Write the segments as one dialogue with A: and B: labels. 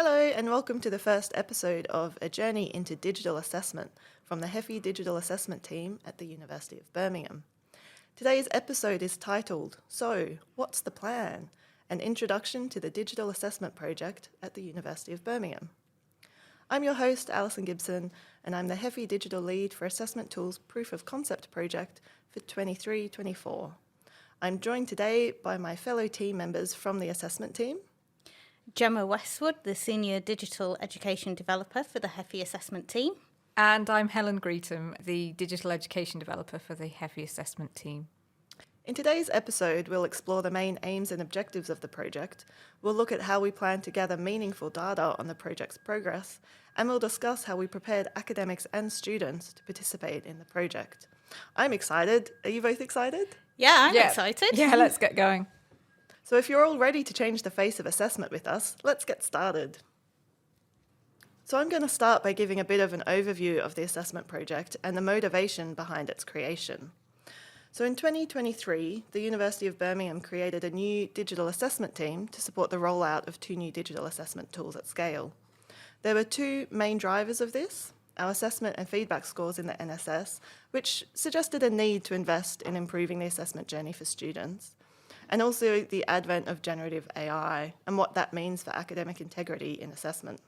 A: Hello and welcome to the first episode of A Journey into Digital Assessment from the HEFi Digital Assessment Team at the University of Birmingham. Today's episode is titled, So, What's the Plan? An Introduction to the Digital Assessment Project at the University of Birmingham. I'm your host, Alison Gibson, and I'm the HEFi Digital Lead for Assessment Tools Proof of Concept project for 23-24. I'm joined today by my fellow team members from the assessment team.
B: Gemma Westwood, the Senior Digital Education Developer for the HEFi Assessment Team.
C: And I'm Helen Greetham, the Digital Education Developer for the HEFi Assessment Team.
A: In today's episode, we'll explore the main aims and objectives of the project, we'll look at how we plan to gather meaningful data on the project's progress, and we'll discuss how we prepared academics and students to participate in the project. I'm excited. Are you both excited?
B: Yeah, I'm excited.
C: Yeah, let's get going.
A: So if you're all ready to change the face of assessment with us, let's get started. So I'm going to start by giving a bit of an overview of the assessment project and the motivation behind its creation. So in 2023, the University of Birmingham created a new digital assessment team to support the rollout of 2 new digital assessment tools at scale. There were 2 main drivers of this: our assessment and feedback scores in the NSS, which suggested a need to invest in improving the assessment journey for students, and also the advent of generative AI and what that means for academic integrity in assessment.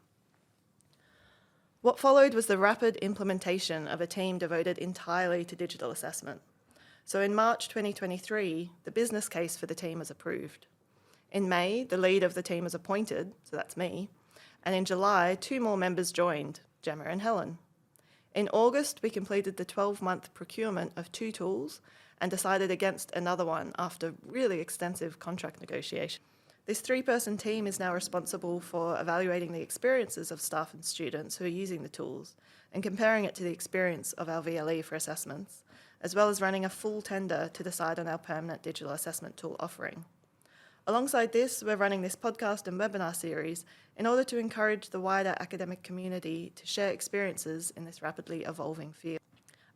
A: What followed was the rapid implementation of a team devoted entirely to digital assessment. So in March 2023, the business case for the team was approved. In May, the lead of the team was appointed, so that's me, and in July, 2 more members joined, Gemma and Helen. In August, we completed the 12-month procurement of 2 tools and decided against another one after really extensive contract negotiation. This 3-person team is now responsible for evaluating the experiences of staff and students who are using the tools and comparing it to the experience of our VLE for assessments, as well as running a full tender to decide on our permanent digital assessment tool offering. Alongside this, we're running this podcast and webinar series in order to encourage the wider academic community to share experiences in this rapidly evolving field.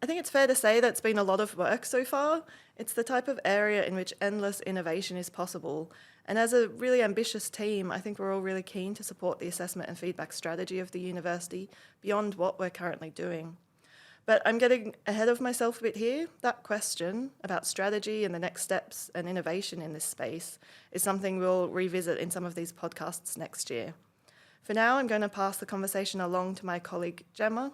A: I think it's fair to say that it's been a lot of work so far. It's the type of area in which endless innovation is possible. And as a really ambitious team, I think we're all really keen to support the assessment and feedback strategy of the university beyond what we're currently doing. But I'm getting ahead of myself a bit here. That question about strategy and the next steps and innovation in this space is something we'll revisit in some of these podcasts next year. For now, I'm going to pass the conversation along to my colleague Gemma,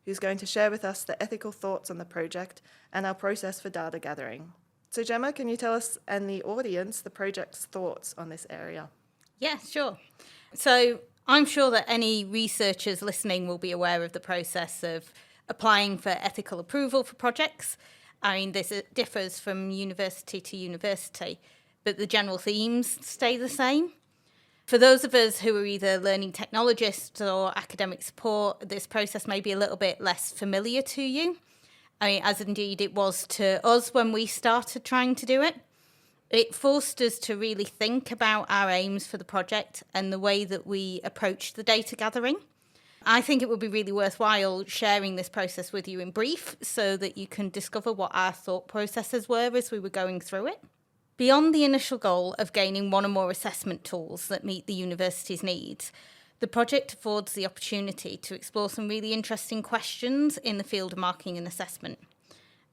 A: who's going to share with us the ethical thoughts on the project and our process for data gathering. So Gemma, can you tell us and the audience the project's thoughts on this area?
B: Yeah, sure. So I'm sure that any researchers listening will be aware of the process of applying for ethical approval for projects. I mean, this differs from university to university, but the general themes stay the same. For those of us who are either learning technologists or academic support, this process may be a little bit less familiar to you. I mean, as indeed it was to us when we started trying to do it. It forced us to really think about our aims for the project and the way that we approach the data gathering. I think it would be really worthwhile sharing this process with you in brief so that you can discover what our thought processes were as we were going through it. Beyond the initial goal of gaining 1 or more assessment tools that meet the university's needs, the project affords the opportunity to explore some really interesting questions in the field of marking and assessment.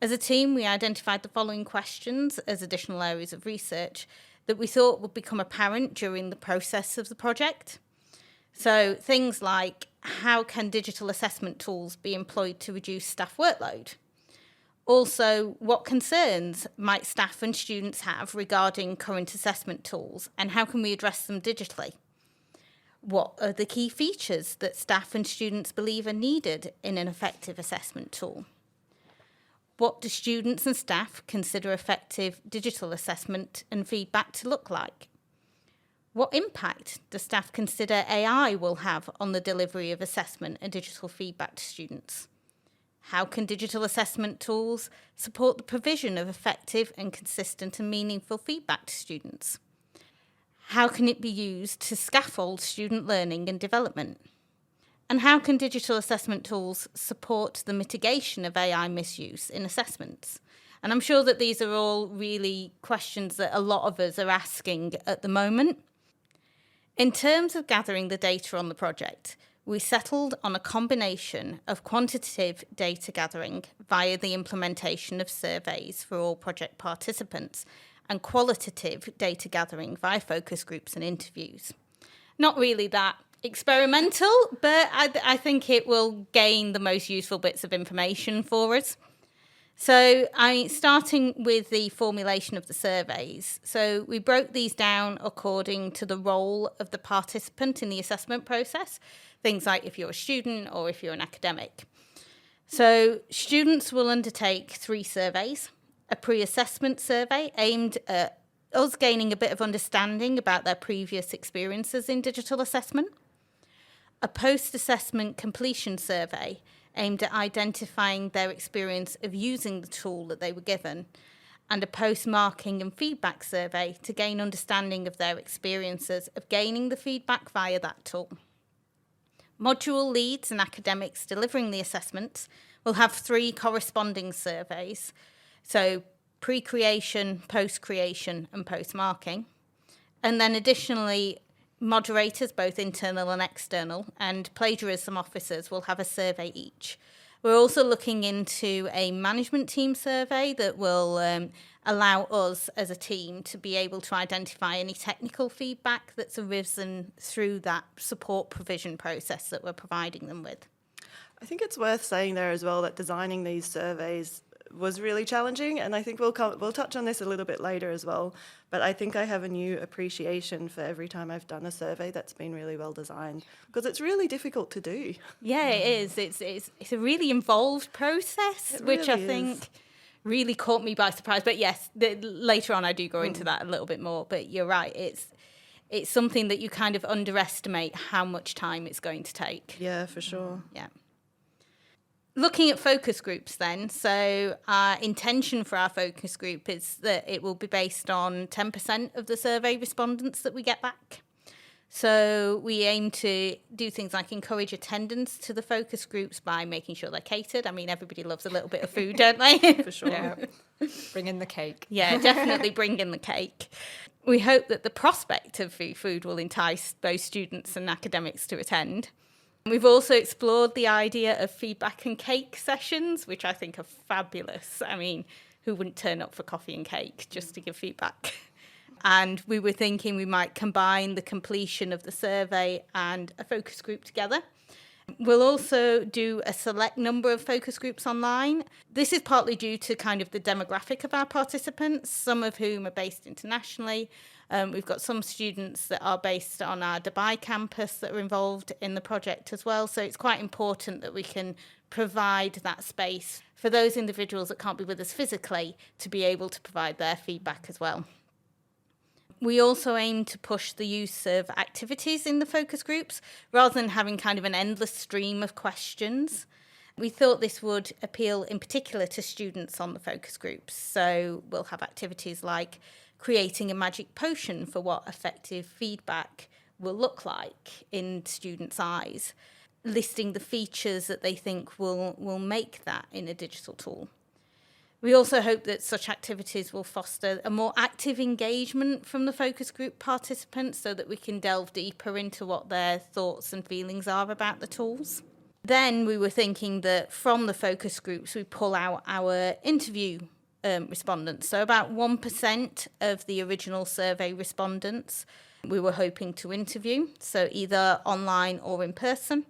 B: As a team, we identified the following questions as additional areas of research that we thought would become apparent during the process of the project. So things like, how can digital assessment tools be employed to reduce staff workload? Also, what concerns might staff and students have regarding current assessment tools, and how can we address them digitally? What are the key features that staff and students believe are needed in an effective assessment tool? What do students and staff consider effective digital assessment and feedback to look like? What impact do staff consider AI will have on the delivery of assessment and digital feedback to students? How can digital assessment tools support the provision of effective and consistent and meaningful feedback to students? How can it be used to scaffold student learning and development? And how can digital assessment tools support the mitigation of AI misuse in assessments? And I'm sure that these are all really questions that a lot of us are asking at the moment. In terms of gathering the data on the project, we settled on a combination of quantitative data gathering via the implementation of surveys for all project participants and qualitative data gathering via focus groups and interviews. Not really that experimental, but I think it will gain the most useful bits of information for us. So, starting with the formulation of the surveys. So we broke these down according to the role of the participant in the assessment process. Things like if you're a student or if you're an academic. So students will undertake 3 surveys. A pre-assessment survey aimed at us gaining a bit of understanding about their previous experiences in digital assessment. A post-assessment completion survey aimed at identifying their experience of using the tool that they were given, and a post-marking and feedback survey to gain understanding of their experiences of gaining the feedback via that tool. Module leads and academics delivering the assessments will have 3 corresponding surveys, so pre-creation, post-creation and post-marking. And then additionally, moderators, both internal and external, and plagiarism officers will have a survey each. We're also looking into a management team survey that will allow us as a team to be able to identify any technical feedback that's arisen through that support provision process that we're providing them with.
A: I think it's worth saying there as well that designing these surveys was really challenging, and I think we'll touch on this a little bit later as well, but I think I have a new appreciation for every time I've done a survey that's been really well designed, because it's really difficult to do.
B: Yeah, it is. It's a really involved process, which I think really caught me by surprise. But yes, later on I do go into that a little bit more, but you're right, it's something that you kind of underestimate how much time it's going to take.
A: Yeah, for sure.
B: Yeah. Looking at focus groups then, so our intention for our focus group is that it will be based on 10% of the survey respondents that we get back. So we aim to do things like encourage attendance to the focus groups by making sure they're catered. I mean, everybody loves a little bit of food, don't they?
A: For sure.
C: Yeah. Bring in the cake.
B: Yeah, definitely bring in the cake. We hope that the prospect of free food will entice both students and academics to attend. We've also explored the idea of feedback and cake sessions, which I think are fabulous. I mean, who wouldn't turn up for coffee and cake just to give feedback? And we were thinking we might combine the completion of the survey and a focus group together. We'll also do a select number of focus groups online. This is partly due to kind of the demographic of our participants, some of whom are based internationally. We've got some students that are based on our Dubai campus that are involved in the project as well. So it's quite important that we can provide that space for those individuals that can't be with us physically to be able to provide their feedback as well. We also aim to push the use of activities in the focus groups rather than having kind of an endless stream of questions. We thought this would appeal in particular to students on the focus groups. So we'll have activities like creating a magic potion for what effective feedback will look like in students' eyes, listing the features that they think will make that in a digital tool. We also hope that such activities will foster a more active engagement from the focus group participants so that we can delve deeper into what their thoughts and feelings are about the tools. Then we were thinking that from the focus groups, we pull out our interview respondents. So about 1% of the original survey respondents we were hoping to interview, so either online or in person.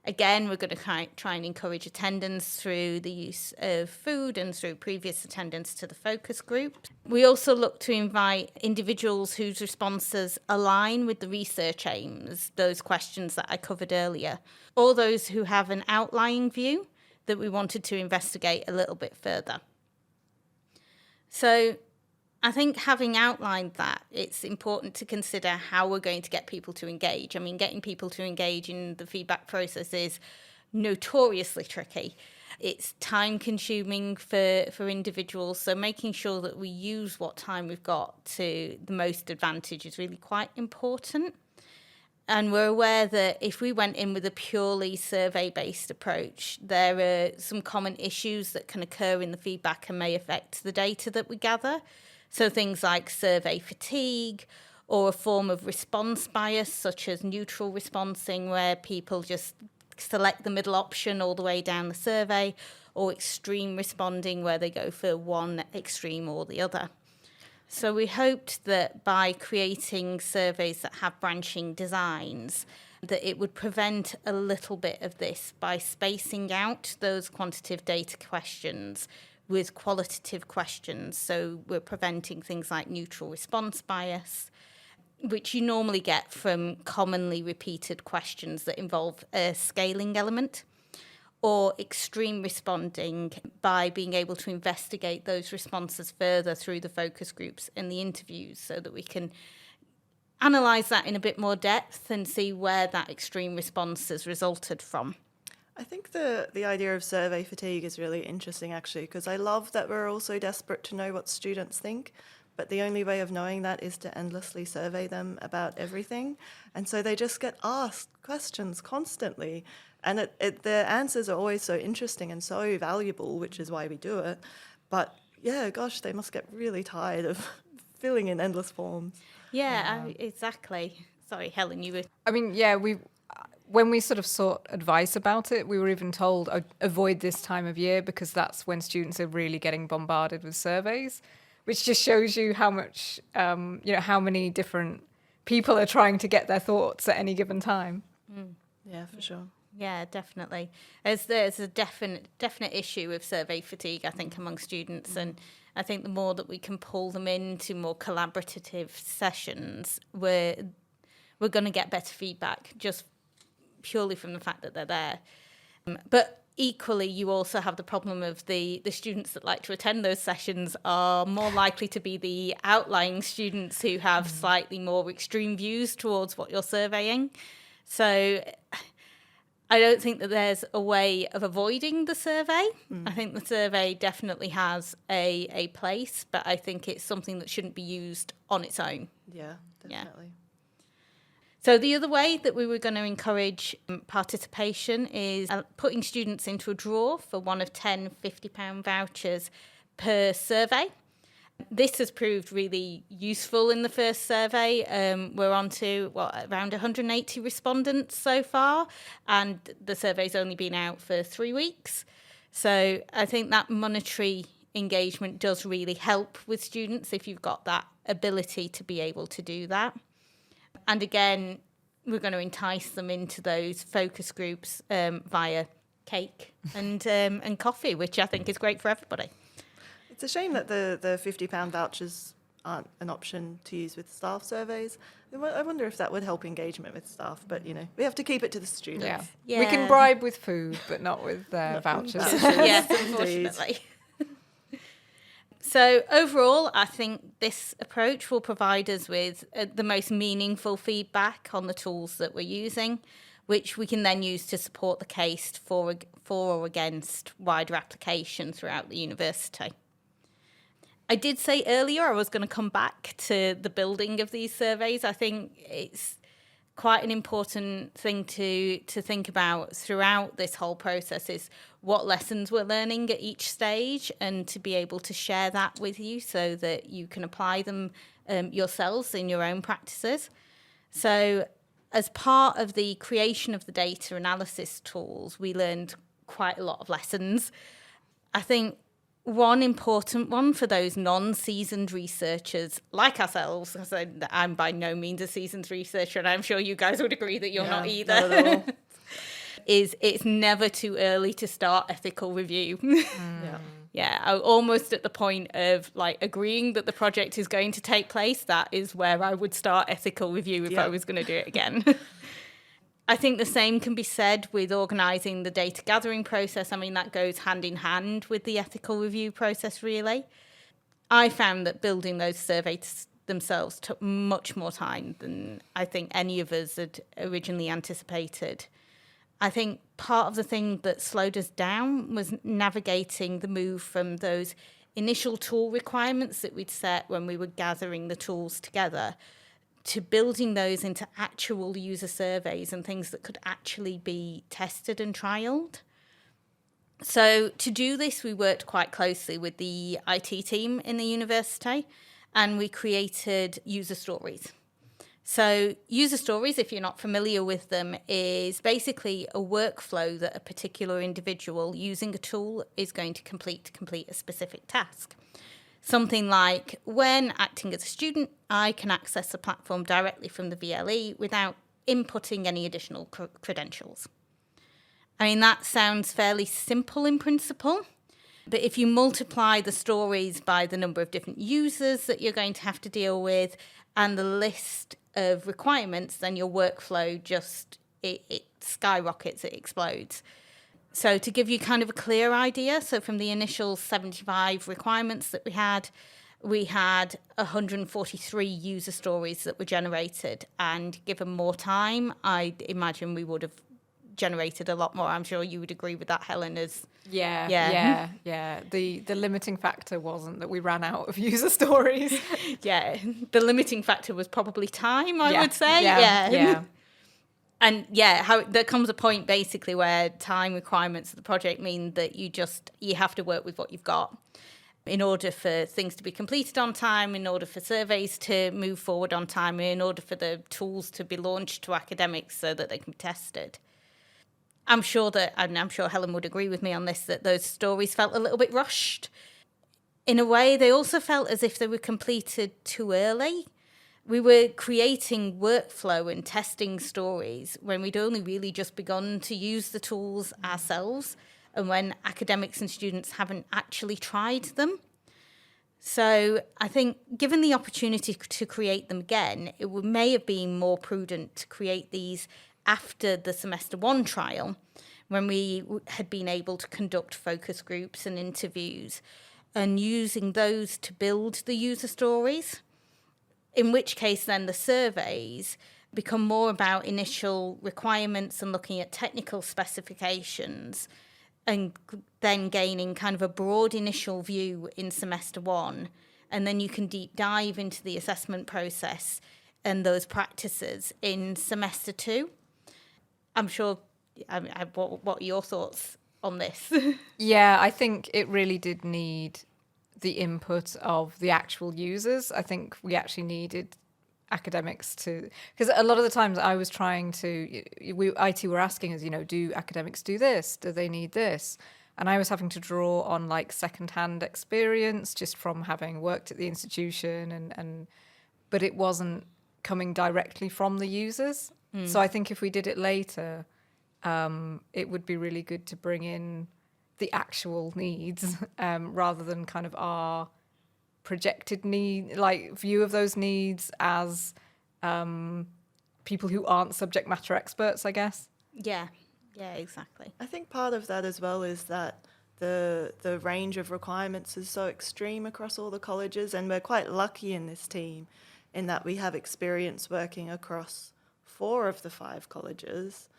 B: Again, we're going to try and encourage attendance through the use of food and through previous attendance to the focus group. We also look to invite individuals whose responses align with the research aims, those questions that I covered earlier, or those who have an outlying view that we wanted to investigate a little bit further. So I think having outlined that, it's important to consider how we're going to get people to engage. I mean, getting people to engage in the feedback process is notoriously tricky. It's time-consuming for individuals, so making sure that we use what time we've got to the most advantage is really quite important. And we're aware that if we went in with a purely survey-based approach, there are some common issues that can occur in the feedback and may affect the data that we gather. So things like survey fatigue or a form of response bias, such as neutral responding, where people just select the middle option all the way down the survey, or extreme responding, where they go for one extreme or the other. So we hoped that by creating surveys that have branching designs, that it would prevent a little bit of this by spacing out those quantitative data questions with qualitative questions. So we're preventing things like neutral response bias, which you normally get from commonly repeated questions that involve a scaling element, or extreme responding by being able to investigate those responses further through the focus groups and the interviews, so that we can analyse that in a bit more depth and see where that extreme response has resulted from.
A: I think the idea of survey fatigue is really interesting, actually, because I love that we're all so desperate to know what students think, but the only way of knowing that is to endlessly survey them about everything. And so they just get asked questions constantly. And the answers are always so interesting and so valuable, which is why we do it. But yeah, gosh, they must get really tired of filling in endless forms.
B: Yeah, exactly. Sorry, Helen, you were...
C: I mean, yeah, when we sort of sought advice about it, we were even told avoid this time of year because that's when students are really getting bombarded with surveys, which just shows you how much, how many different people are trying to get their thoughts at any given time.
A: Yeah, for sure.
B: Yeah, definitely. There's a definite issue of survey fatigue, I think, among students, and I think the more that we can pull them into more collaborative sessions, we're going to get better feedback just purely from the fact that they're there. But equally, you also have the problem of the students that like to attend those sessions are more likely to be the outlying students who have slightly more extreme views towards what you're surveying. So I don't think that there's a way of avoiding the survey. I think the survey definitely has a place, but I think it's something that shouldn't be used on its own.
A: Yeah, definitely.
B: So the other way that we were going to encourage participation is putting students into a draw for one of 10 £50 vouchers per survey. This has proved really useful in the first survey. We're on to around 180 respondents so far, and the survey's only been out for 3 weeks. So I think that monetary engagement does really help with students if you've got that ability to be able to do that. And again, we're going to entice them into those focus groups via cake and coffee, which I think is great for everybody.
A: It's a shame that the £50 vouchers aren't an option to use with staff surveys. I wonder if that would help engagement with staff, but, we have to keep it to the students.
B: Yeah.
C: We can bribe with food, but not with vouchers.
B: Yes, unfortunately. So overall, I think this approach will provide us with the most meaningful feedback on the tools that we're using, which we can then use to support the case for or against wider application throughout the university. I did say earlier I was going to come back to the building of these surveys. I think it's quite an important thing to think about throughout this whole process is what lessons we're learning at each stage, and to be able to share that with you so that you can apply them yourselves in your own practices. So as part of the creation of the data analysis tools, we learned quite a lot of lessons. I think one important one for those non-seasoned researchers like ourselves, because I'm by no means a seasoned researcher, and I'm sure you guys would agree that you're not either,
A: not at all.
B: is it's never too early to start ethical review. Yeah, I'm almost at the point of agreeing that the project is going to take place. That is where I would start ethical review if I was going to do it again. I think the same can be said with organising the data gathering process. I mean, that goes hand in hand with the ethical review process, really. I found that building those surveys themselves took much more time than I think any of us had originally anticipated. I think part of the thing that slowed us down was navigating the move from those initial tool requirements that we'd set when we were gathering the tools together to building those into actual user surveys and things that could actually be tested and trialled. So to do this, we worked quite closely with the IT team in the university, and we created user stories. So user stories, if you're not familiar with them, is basically a workflow that a particular individual using a tool is going to complete a specific task. Something like, when acting as a student, I can access the platform directly from the VLE without inputting any additional credentials. I mean, that sounds fairly simple in principle, but if you multiply the stories by the number of different users that you're going to have to deal with and the list of requirements, then your workflow just, it skyrockets, it explodes. So to give you kind of a clear idea, so from the initial 75 requirements that we had 143 user stories that were generated, and given more time, I imagine we would have generated a lot more. I'm sure you would agree with that, Helen.
C: Yeah. The limiting factor wasn't that we ran out of user stories.
B: Yeah, the limiting factor was probably time, I would say.
C: Yeah.
B: And how there comes a point basically where time requirements of the project mean that you have to work with what you've got in order for things to be completed on time, in order for surveys to move forward on time, in order for the tools to be launched to academics so that they can be tested. I'm sure Helen would agree with me on this, that those stories felt a little bit rushed. In a way, they also felt as if they were completed too early. We were creating workflow and testing stories when we'd only really just begun to use the tools ourselves, and when academics and students haven't actually tried them. So I think given the opportunity to create them again, it may have been more prudent to create these after the semester one trial, when we had been able to conduct focus groups and interviews, and using those to build the user stories, in which case then the surveys become more about initial requirements and looking at technical specifications, and then gaining kind of a broad initial view in semester one. And then you can deep dive into the assessment process and those practices in semester two. I'm sure, what are your thoughts on this?
C: Yeah, I think it really did need the input of the actual users. I think we actually needed academics to, because a lot of the times I was trying to, IT were asking us, do academics do this? Do they need this? And I was having to draw on like secondhand experience just from having worked at the institution, but it wasn't coming directly from the users. So I think if we did it later, it would be really good to bring in the actual needs rather than kind of our projected view of those needs as people who aren't subject matter experts, I guess.
B: Yeah, exactly.
A: I think part of that as well is that the range of requirements is so extreme across all the colleges, and we're quite lucky in this team in that we have experience working across 4 of the 5 colleges.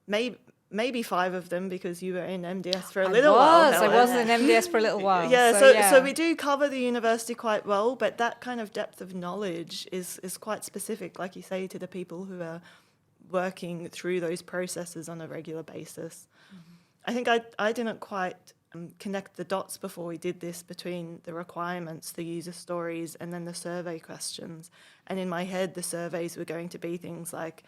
A: Maybe 5 of them, because you were in MDS for a little while.
C: I was in MDS for a little while.
A: So we do cover the university quite well, but that kind of depth of knowledge is quite specific, like you say, to the people who are working through those processes on a regular basis. I think I didn't quite connect the dots before we did this between the requirements, the user stories, and then the survey questions. And in my head, the surveys were going to be things like,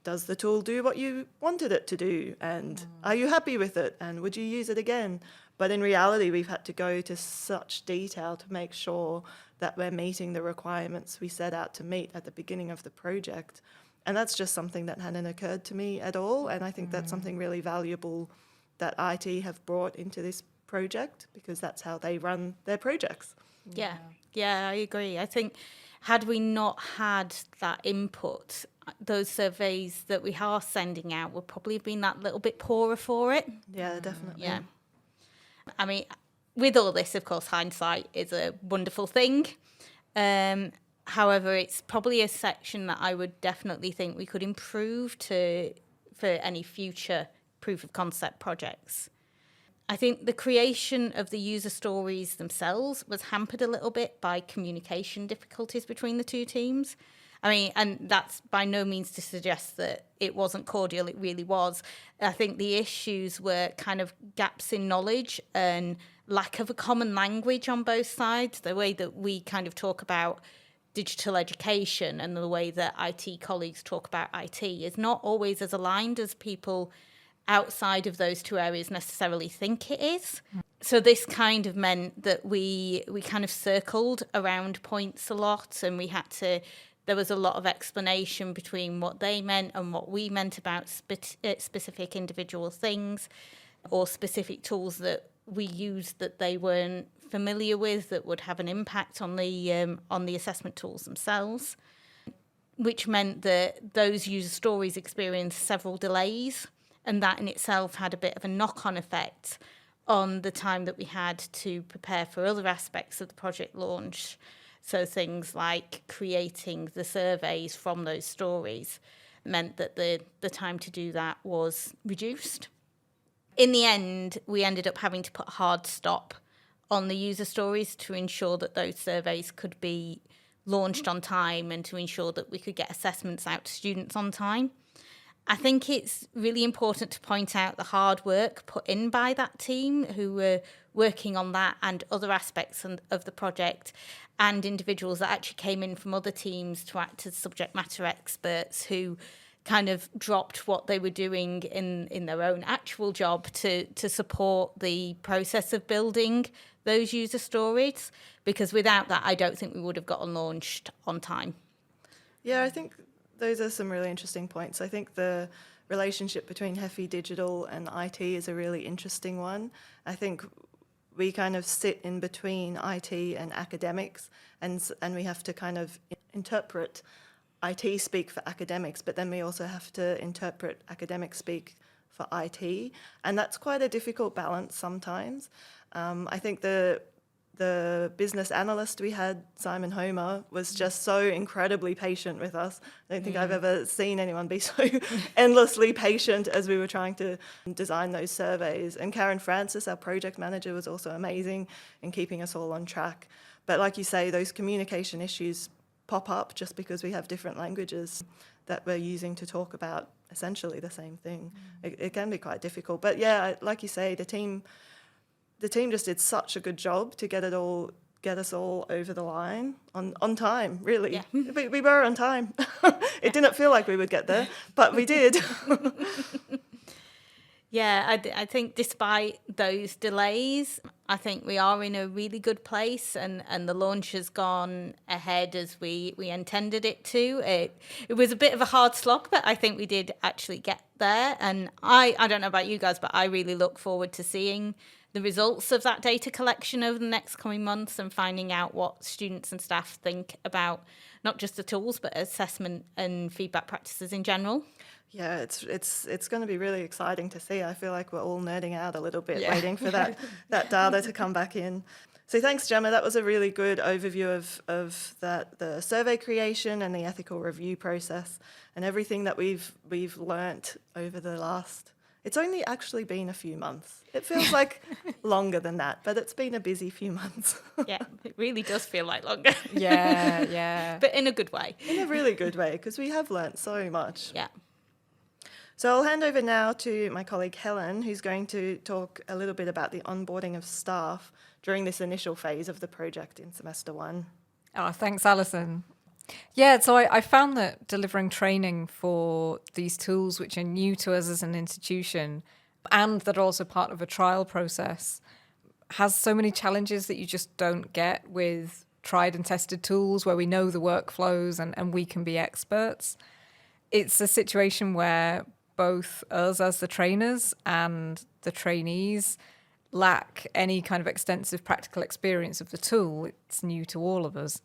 A: does the tool do what you wanted it to do? And are you happy with it? And would you use it again? But in reality, we've had to go to such detail to make sure that we're meeting the requirements we set out to meet at the beginning of the project. And that's just something that hadn't occurred to me at all. And I think that's something really valuable that IT have brought into this project, because that's how they run their projects.
B: Yeah, I agree. I think had we not had that input, those surveys that we are sending out would probably have been that little bit poorer for it.
A: Yeah, definitely.
B: Yeah. I mean, with all this, of course, hindsight is a wonderful thing. However, it's probably a section that I would definitely think we could improve for any future proof of concept projects. I think the creation of the user stories themselves was hampered a little bit by communication difficulties between the 2 teams. I mean, and that's by no means to suggest that it wasn't cordial, it really was. I think the issues were kind of gaps in knowledge and lack of a common language on both sides, the way that we kind of talk about digital education and the way that IT colleagues talk about IT is not always as aligned as people outside of those two areas necessarily think it is. So this kind of meant that we kind of circled around points a lot, and there was a lot of explanation between what they meant and what we meant about specific individual things or specific tools that we used that they weren't familiar with that would have an impact on the assessment tools themselves, which meant that those user stories experienced several delays, and that in itself had a bit of a knock-on effect on the time that we had to prepare for other aspects of the project launch. So things like creating the surveys from those stories meant that the time to do that was reduced. In the end, we ended up having to put a hard stop on the user stories to ensure that those surveys could be launched on time and to ensure that we could get assessments out to students on time. I think it's really important to point out the hard work put in by that team who were working on that and other aspects of the project, and individuals that actually came in from other teams to act as subject matter experts who kind of dropped what they were doing in their own actual job to support the process of building those user stories, because without that, I don't think we would have gotten launched on time.
A: Yeah, I think those are some really interesting points. I think the relationship between HEFi Digital and IT is a really interesting one. I think we kind of sit in between IT and academics, and we have to kind of interpret IT speak for academics, but then we also have to interpret academic speak for IT, and that's quite a difficult balance sometimes. I think the business analyst we had, Simon Homer, was just so incredibly patient with us. I don't think I've ever seen anyone be so endlessly patient as we were trying to design those surveys. And Karen Francis, our project manager, was also amazing in keeping us all on track. But like you say, those communication issues pop up just because we have different languages that we're using to talk about essentially the same thing. It can be quite difficult. But yeah, like you say, the team just did such a good job to get us all over the line on time, really. Yeah. We were on time. It didn't feel like we would get there, but we did.
B: Yeah, I think despite those delays, I think we are in a really good place, and the launch has gone ahead as we intended it to. It was a bit of a hard slog, but I think we did actually get there. And I don't know about you guys, but I really look forward to seeing the results of that data collection over the next coming months and finding out what students and staff think about not just the tools, but assessment and feedback practices in general.
A: Yeah, it's going to be really exciting to see. I feel like we're all nerding out a little bit, waiting for that data to come back in. So thanks, Gemma. That was a really good overview of the survey creation and the ethical review process and everything that we've learnt over the last. It's only actually been a few months. It feels like longer than that, but it's been a busy few months.
B: Yeah, it really does feel like longer.
C: Yeah.
B: But in a good way.
A: In a really good way, because we have learnt so much.
B: Yeah.
A: So I'll hand over now to my colleague Helen, who's going to talk a little bit about the onboarding of staff during this initial phase of the project in semester 1.
C: Oh, thanks, Alison. Yeah, so I found that delivering training for these tools, which are new to us as an institution, and that are also part of a trial process, has so many challenges that you just don't get with tried and tested tools where we know the workflows and we can be experts. It's a situation where both us as the trainers and the trainees lack any kind of extensive practical experience of the tool. It's new to all of us.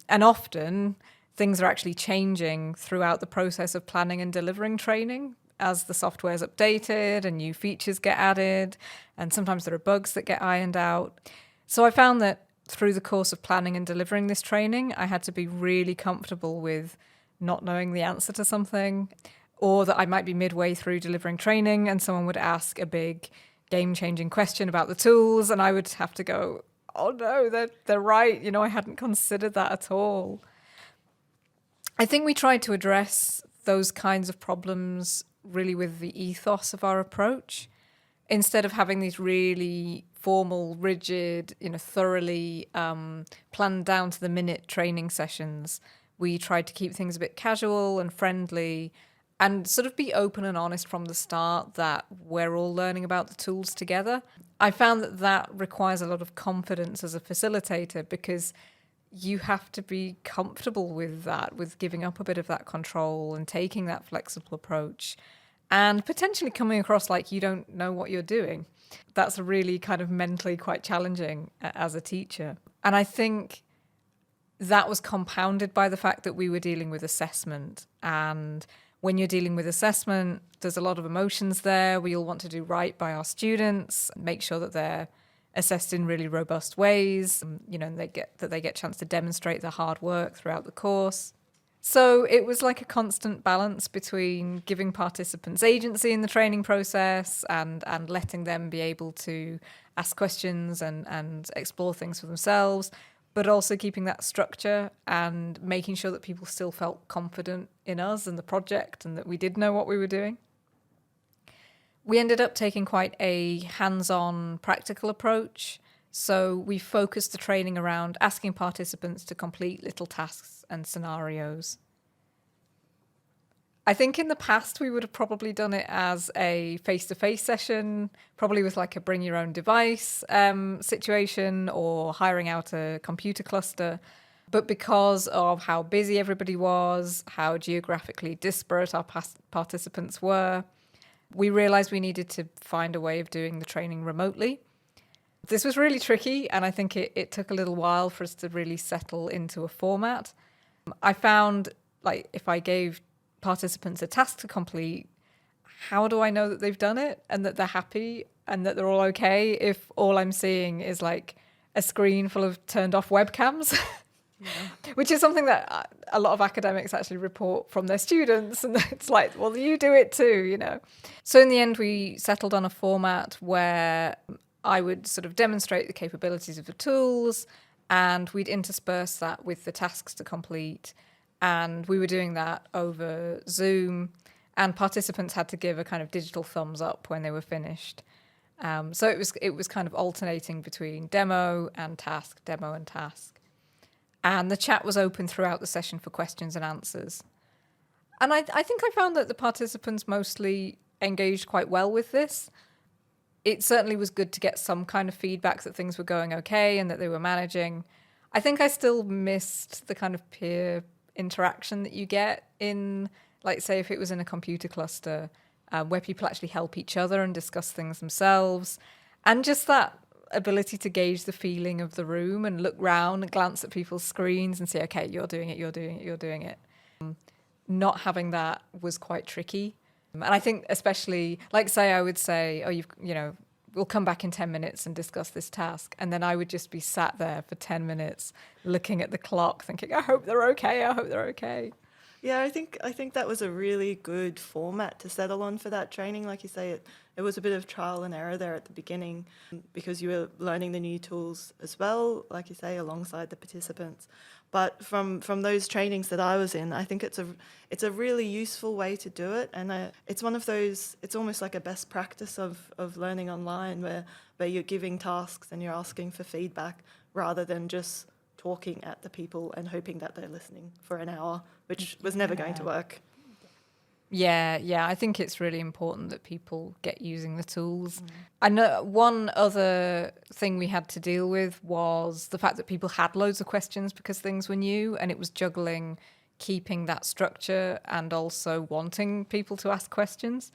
C: And often things are actually changing throughout the process of planning and delivering training as the software is updated and new features get added, and sometimes there are bugs that get ironed out. So I found that through the course of planning and delivering this training, I had to be really comfortable with not knowing the answer to something, or that I might be midway through delivering training and someone would ask a big game-changing question about the tools and I would have to go, oh no, they're right. You know, I hadn't considered that at all. I think we tried to address those kinds of problems really with the ethos of our approach. Instead of having these really formal, rigid, thoroughly planned down to the minute training sessions. We tried to keep things a bit casual and friendly and sort of be open and honest from the start that we're all learning about the tools together. I found that requires a lot of confidence as a facilitator, because you have to be comfortable with that, with giving up a bit of that control and taking that flexible approach and potentially coming across like you don't know what you're doing. That's really kind of mentally quite challenging as a teacher. And I think that was compounded by the fact that we were dealing with assessment. And when you're dealing with assessment, there's a lot of emotions there. We all want to do right by our students, make sure that they're assessed in really robust ways, and they get a chance to demonstrate their hard work throughout the course. So it was like a constant balance between giving participants agency in the training process and letting them be able to ask questions and explore things for themselves, but also keeping that structure and making sure that people still felt confident in us and the project and that we did know what we were doing. We ended up taking quite a hands-on practical approach. So we focused the training around asking participants to complete little tasks and scenarios. I think in the past we would have probably done it as a face-to-face session, probably with like a bring your own device situation or hiring out a computer cluster. But because of how busy everybody was, how geographically disparate our participants were, we realized we needed to find a way of doing the training remotely. This was really tricky, and I think it took a little while for us to really settle into a format. I found, like, if I gave participants a task to complete, how do I know that they've done it and that they're happy and that they're all okay if all I'm seeing is like a screen full of turned off webcams? Yeah. Which is something that a lot of academics actually report from their students, and it's like, well, you do it too, So in the end, we settled on a format where I would sort of demonstrate the capabilities of the tools, and we'd intersperse that with the tasks to complete. And we were doing that over Zoom, and participants had to give a kind of digital thumbs up when they were finished. So it was kind of alternating between demo and task. And the chat was open throughout the session for questions and answers. And I think I found that the participants mostly engaged quite well with this. It certainly was good to get some kind of feedback that things were going okay and that they were managing. I think I still missed the kind of peer interaction that you get in, like, say, if it was in a computer cluster, where people actually help each other and discuss things themselves. And just that ability to gauge the feeling of the room and look round and glance at people's screens and say, okay, you're doing it. Not having that was quite tricky. And I think especially, like, say, I would say, oh, we'll come back in 10 minutes and discuss this task. And then I would just be sat there for 10 minutes looking at the clock thinking, I hope they're okay.
A: Yeah, I think that was a really good format to settle on for that training. Like you say, it was a bit of trial and error there at the beginning because you were learning the new tools as well, like you say, alongside the participants. But from those trainings that I was in, I think it's a really useful way to do it. And it's one of those, it's almost like a best practice of learning online where you're giving tasks and you're asking for feedback rather than just talking at the people and hoping that they're listening for an hour, which was never going to work.
C: Yeah, I think it's really important that people get using the tools. I know one other thing we had to deal with was the fact that people had loads of questions because things were new, and it was juggling keeping that structure and also wanting people to ask questions.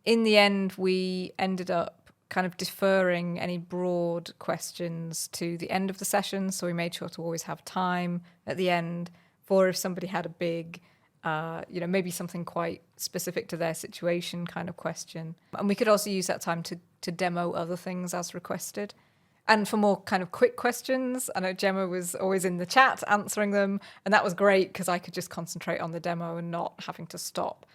C: In the end, we ended up kind of deferring any broad questions to the end of the session. So we made sure to always have time at the end for if somebody had a big, maybe something quite specific to their situation kind of question. And we could also use that time to demo other things as requested. And for more kind of quick questions, I know Gemma was always in the chat answering them. And that was great because I could just concentrate on the demo and not having to stop.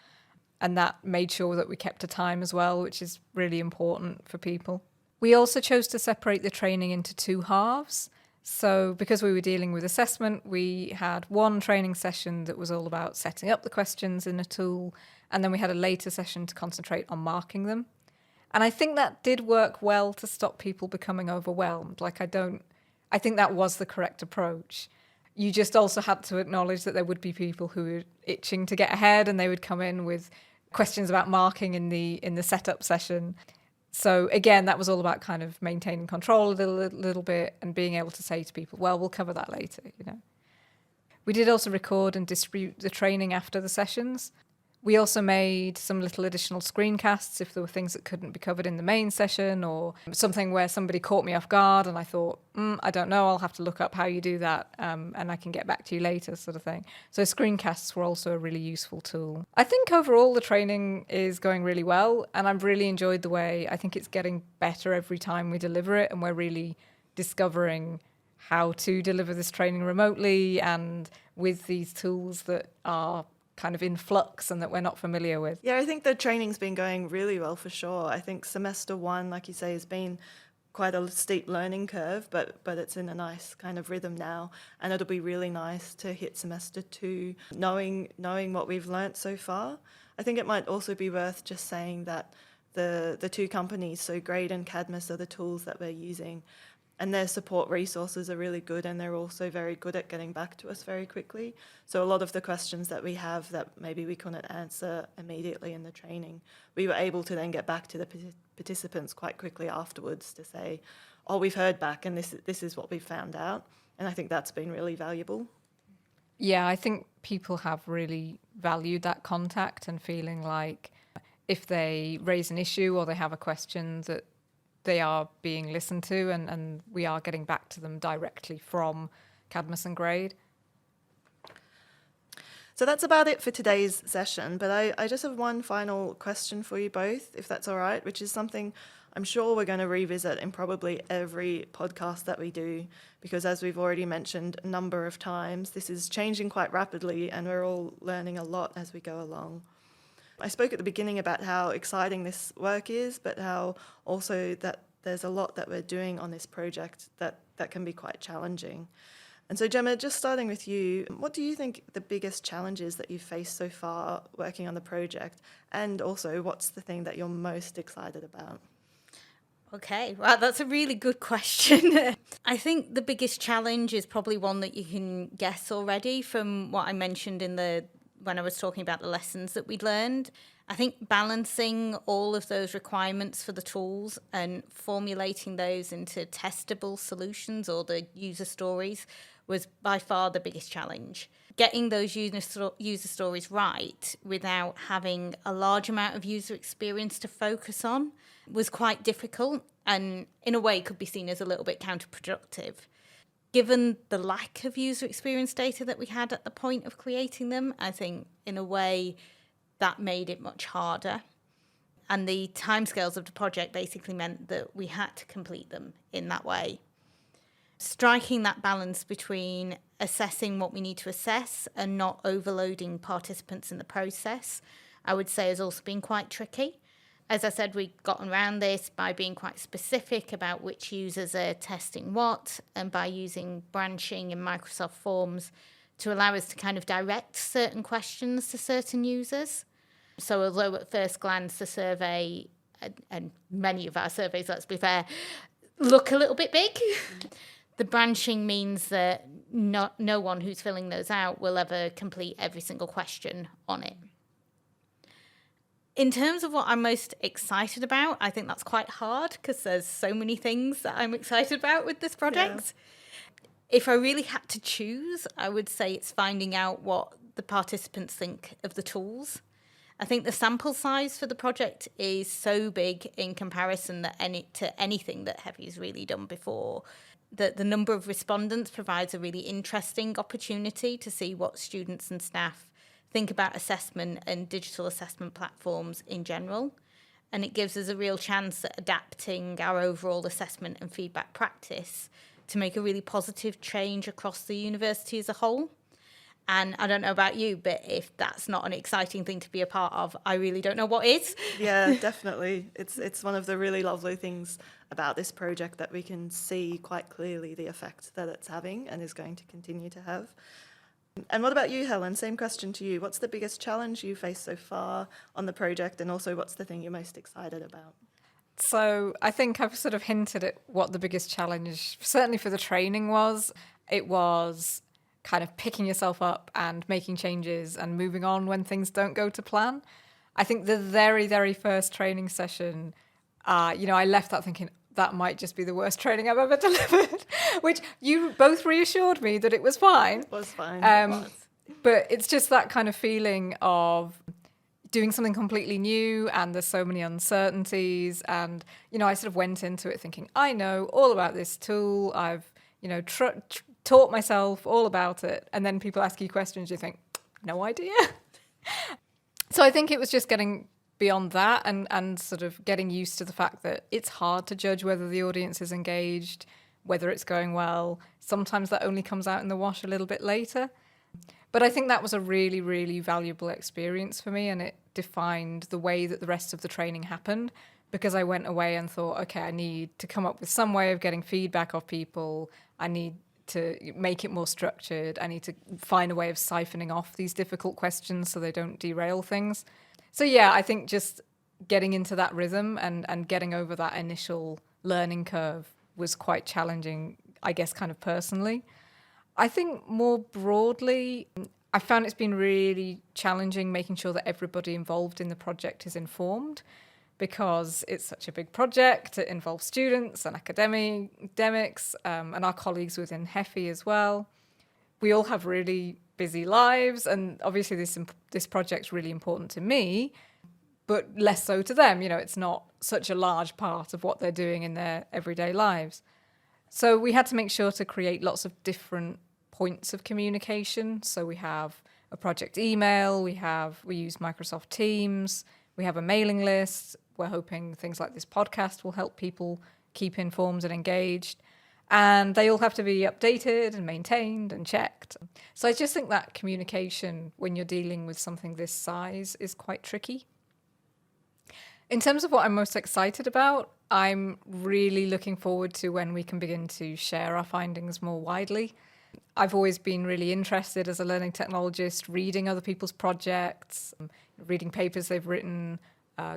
C: And that made sure that we kept a time as well, which is really important for people. We also chose to separate the training into two halves. So because we were dealing with assessment, we had one training session that was all about setting up the questions in a tool. And then we had a later session to concentrate on marking them. And I think that did work well to stop people becoming overwhelmed. I think that was the correct approach. You just also had to acknowledge that there would be people who were itching to get ahead, and they would come in with questions about marking in the setup session. So again, that was all about kind of maintaining control a little bit and being able to say to people, well, we'll cover that later, We did also record and distribute the training after the sessions. We also made some little additional screencasts if there were things that couldn't be covered in the main session, or something where somebody caught me off guard and I thought, I don't know, I'll have to look up how you do that, and I can get back to you later, sort of thing. So screencasts were also a really useful tool. I think overall the training is going really well, and I've really enjoyed the way I think it's getting better every time we deliver it, and we're really discovering how to deliver this training remotely and with these tools that are kind of in flux and that we're not familiar with.
A: Yeah, I think the training's been going really well for sure. I think semester 1, like you say, has been quite a steep learning curve, but it's in a nice kind of rhythm now, and it'll be really nice to hit semester 2 knowing what we've learnt so far. I think it might also be worth just saying that the two companies, so Grade and Cadmus, are the tools that we're using, and their support resources are really good, and they're also very good at getting back to us very quickly. So a lot of the questions that we have that maybe we couldn't answer immediately in the training, we were able to then get back to the participants quite quickly afterwards to say, oh, we've heard back and this is what we've found out. And I think that's been really valuable.
C: Yeah, I think people have really valued that contact and feeling like if they raise an issue or they have a question that they are being listened to, and we are getting back to them directly from Cadmus and Grade.
A: So that's about it for today's session, but I just have one final question for you both, if that's all right, which is something I'm sure we're going to revisit in probably every podcast that we do, because as we've already mentioned a number of times, this is changing quite rapidly and we're all learning a lot as we go along. I spoke at the beginning about how exciting this work is, but how also that there's a lot that we're doing on this project that can be quite challenging. And so, Gemma, just starting with you, what do you think the biggest challenges that you've faced so far working on the project? And also, what's the thing that you're most excited about?
B: Okay, well, that's a really good question. I think the biggest challenge is probably one that you can guess already from what I mentioned when I was talking about the lessons that we'd learned. I think balancing all of those requirements for the tools and formulating those into testable solutions or the user stories was by far the biggest challenge. Getting those user stories right without having a large amount of user experience to focus on was quite difficult, and in a way could be seen as a little bit counterproductive. Given the lack of user experience data that we had at the point of creating them, I think in a way that made it much harder. And the timescales of the project basically meant that we had to complete them in that way. Striking that balance between assessing what we need to assess and not overloading participants in the process, I would say has also been quite tricky. As I said, we've gotten around this by being quite specific about which users are testing what, and by using branching in Microsoft Forms to allow us to kind of direct certain questions to certain users. So although at first glance the survey, and many of our surveys, let's be fair, look a little bit big, the branching means that no one who's filling those out will ever complete every single question on it. In terms of what I'm most excited about, I think that's quite hard because there's so many things that I'm excited about with this project. Yeah. If I really had to choose, I would say it's finding out what the participants think of the tools. I think the sample size for the project is so big in comparison to anything that HEFi's really done before, that the number of respondents provides a really interesting opportunity to see what students and staff think about assessment and digital assessment platforms in general. And it gives us a real chance at adapting our overall assessment and feedback practice to make a really positive change across the university as a whole. And I don't know about you, but if that's not an exciting thing to be a part of, I really don't know what is.
A: Yeah, definitely. It's one of the really lovely things about this project that we can see quite clearly the effect that it's having and is going to continue to have. And what about you, Helen? Same question to you. What's the biggest challenge you faced so far on the project, and also what's the thing you're most excited about?
C: So I think I've sort of hinted at what the biggest challenge, certainly for the training, was. It was kind of picking yourself up and making changes and moving on when things don't go to plan. I think the very, very first training session, I left that thinking that might just be the worst training I've ever delivered, which you both reassured me that it was fine.
A: It was fine.
C: But it's just that kind of feeling of doing something completely new, and there's so many uncertainties. And, I sort of went into it thinking, I know all about this tool. I've, taught myself all about it. And then people ask you questions, you think, no idea. So I think it was just getting beyond that and sort of getting used to the fact that it's hard to judge whether the audience is engaged, whether it's going well. Sometimes that only comes out in the wash a little bit later. But I think that was a really, really valuable experience for me, and it defined the way that the rest of the training happened, because I went away and thought, okay, I need to come up with some way of getting feedback off people. I need to make it more structured. I need to find a way of siphoning off these difficult questions so they don't derail things. So yeah, I think just getting into that rhythm and getting over that initial learning curve was quite challenging, I guess, kind of personally. I think more broadly, I found it's been really challenging making sure that everybody involved in the project is informed, because it's such a big project. It involves students and academics and our colleagues within HEFi as well. We all have really busy lives, and obviously this project's really important to me, but less so to them. It's not such a large part of what they're doing in their everyday lives. So we had to make sure to create lots of different points of communication. So we have a project email, we use Microsoft Teams, we have a mailing list. We're hoping things like this podcast will help people keep informed and engaged. And they all have to be updated and maintained and checked. So I just think that communication when you're dealing with something this size is quite tricky. In terms of what I'm most excited about, I'm really looking forward to when we can begin to share our findings more widely. I've always been really interested as a learning technologist, reading other people's projects, reading papers they've written,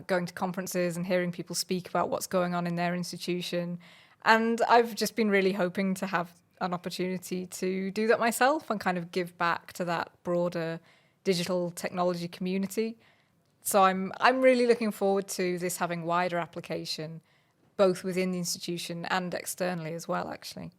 C: going to conferences and hearing people speak about what's going on in their institution. And I've just been really hoping to have an opportunity to do that myself and kind of give back to that broader digital technology community. So I'm really looking forward to this having wider application, both within the institution and externally as well, actually.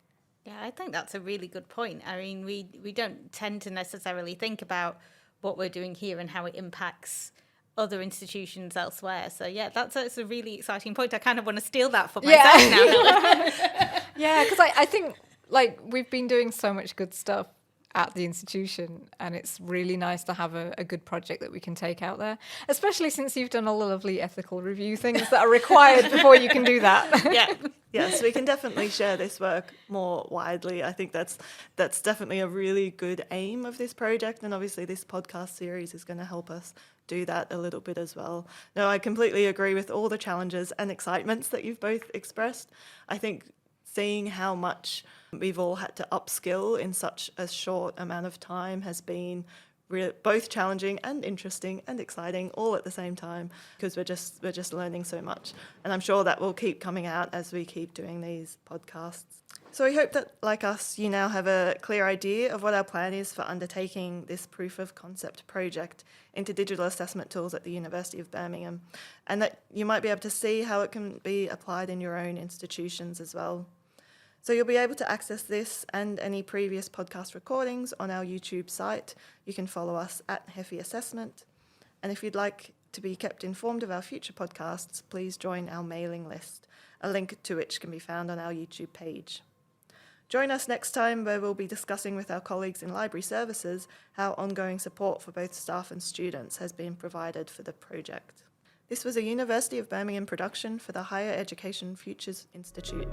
B: Yeah, I think that's a really good point. I mean, we don't tend to necessarily think about what we're doing here and how it impacts other institutions elsewhere. So yeah, that's a really exciting point. I kind of want to steal that for myself now.
C: Yeah, because I think we've been doing so much good stuff at the institution, and it's really nice to have a good project that we can take out there, especially since you've done all the lovely ethical review things that are required before you can do that.
A: Yes, we can definitely share this work more widely. I think that's definitely a really good aim of this project, and obviously this podcast series is going to help us do that a little bit as well. No, I completely agree with all the challenges and excitements that you've both expressed. I think seeing how much we've all had to upskill in such a short amount of time has been both challenging and interesting and exciting all at the same time, because we're just learning so much. And I'm sure that will keep coming out as we keep doing these podcasts. So we hope that, like us, you now have a clear idea of what our plan is for undertaking this proof of concept project into digital assessment tools at the University of Birmingham, and that you might be able to see how it can be applied in your own institutions as well. So you'll be able to access this and any previous podcast recordings on our YouTube site. You can follow us at HEFi Assessment. And if you'd like to be kept informed of our future podcasts, please join our mailing list, a link to which can be found on our YouTube page. Join us next time, where we'll be discussing with our colleagues in library services how ongoing support for both staff and students has been provided for the project. This was a University of Birmingham production for the Higher Education Futures Institute.